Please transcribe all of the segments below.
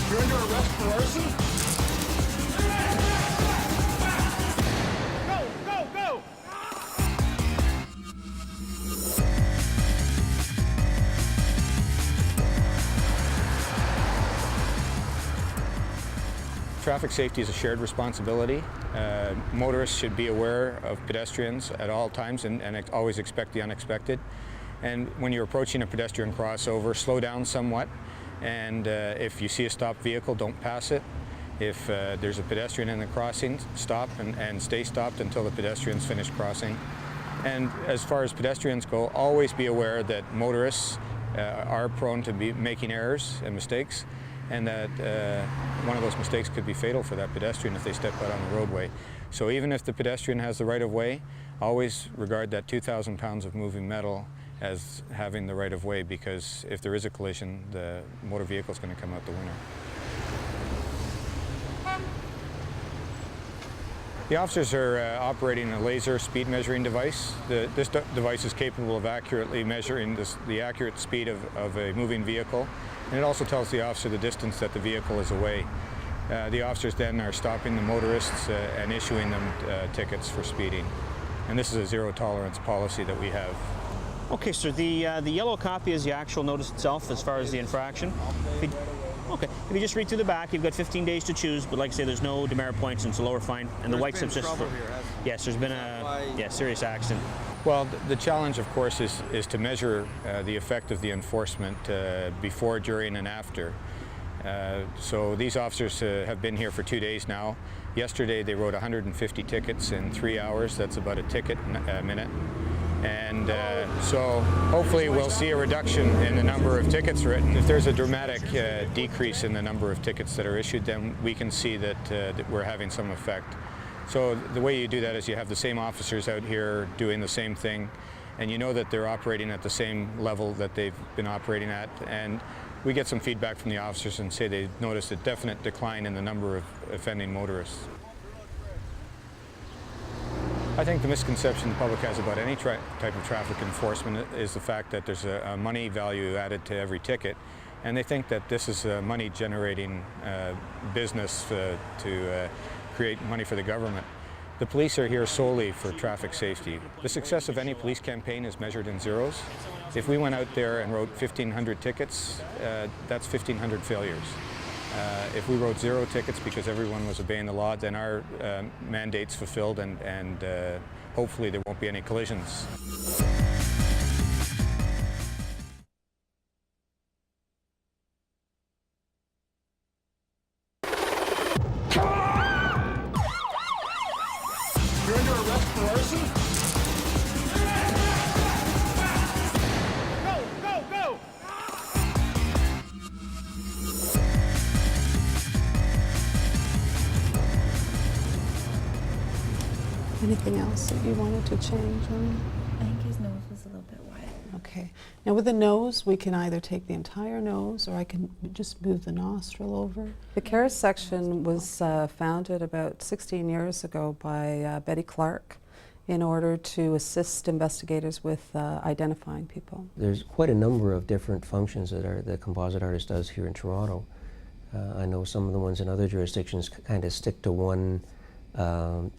You're under arrest for arson? Go, go, go! Traffic safety is a shared responsibility. Motorists should be aware of pedestrians at all times and always expect the unexpected. And when you're approaching a pedestrian crossover, slow down somewhat. And if you see a stopped vehicle, don't pass it. If there's a pedestrian in the crossing, stop and stay stopped until the pedestrians finish crossing. And as far as pedestrians go, always be aware that motorists are prone to be making errors and mistakes, and that one of those mistakes could be fatal for that pedestrian if they step out on the roadway. So even if the pedestrian has the right of way, always regard that 2,000 pounds of moving metal as having the right of way, because if there is a collision, the motor vehicle is going to come out the winner. The officers are operating a laser speed measuring device. This device is capable of accurately measuring the accurate speed of a moving vehicle, and it also tells the officer the distance that the vehicle is away. The officers then are stopping the motorists and issuing them tickets for speeding. And this is a zero tolerance policy that we have. Okay, sir, the yellow copy is the actual notice itself as far as the infraction. Okay, if you just read through the back, you've got 15 days to choose, but like I say, there's no demerit points and it's a lower fine. And the white slip's just for... Yes, there's been a serious accident. Well, the challenge, of course, is to measure the effect of the enforcement before, during, and after. So these officers have been here for 2 days now. Yesterday they wrote 150 tickets in 3 hours. That's about a ticket a minute. And so hopefully we'll see a reduction in the number of tickets written. If there's a dramatic decrease in the number of tickets that are issued, then we can see that we're having some effect. So the way you do that is you have the same officers out here doing the same thing, and you know that they're operating at the same level that they've been operating at. And we get some feedback from the officers and say they've noticed a definite decline in the number of offending motorists. I think the misconception the public has about any type of traffic enforcement is the fact that there's a money value added to every ticket, and they think that this is a money-generating business to create money for the government. The police are here solely for traffic safety. The success of any police campaign is measured in zeros. If we went out there and wrote 1,500 tickets, that's 1,500 failures. If we wrote 0 tickets because everyone was obeying the law, then our mandate's fulfilled, and hopefully there won't be any collisions. You're under arrest for arson? Go, go, go! Anything else that you wanted to change on? I think his nose was a little bit wide. Okay. Now with the nose, we can either take the entire nose or I can just move the nostril over. The CARES section was founded about 16 years ago by Betty Clark in order to assist investigators with identifying people. There's quite a number of different functions that the composite artist does here in Toronto. I know some of the ones in other jurisdictions kind of stick to one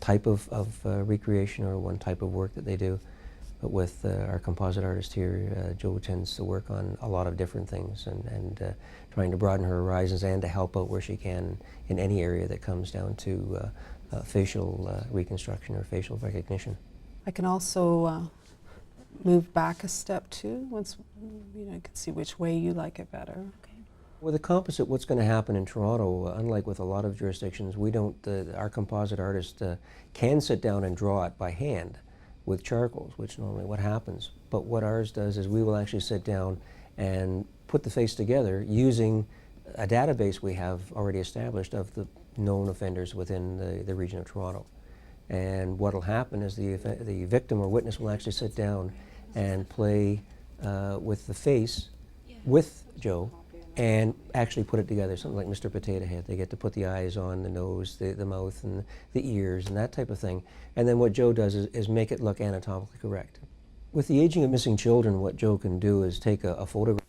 type of recreation or one type of work that they do. But with our composite artist here, Jo tends to work on a lot of different things and trying to broaden her horizons and to help out where she can in any area that comes down to facial reconstruction or facial recognition. I can also move back a step too, once you can see which way you like it better. Okay. With the composite, what's going to happen in Toronto, unlike with a lot of jurisdictions, we don't, our composite artist can sit down and draw it by hand with charcoals, which normally what happens. But what ours does is we will actually sit down and put the face together using a database we have already established of the known offenders within the region of Toronto. And what will happen is the victim or witness will actually sit down and play with the face with Jo and actually put it together, something like Mr. Potato Head. They get to put the eyes on, the nose, the mouth, and the ears, and that type of thing. And then what Jo does is make it look anatomically correct. With the aging of missing children, what Jo can do is take a photograph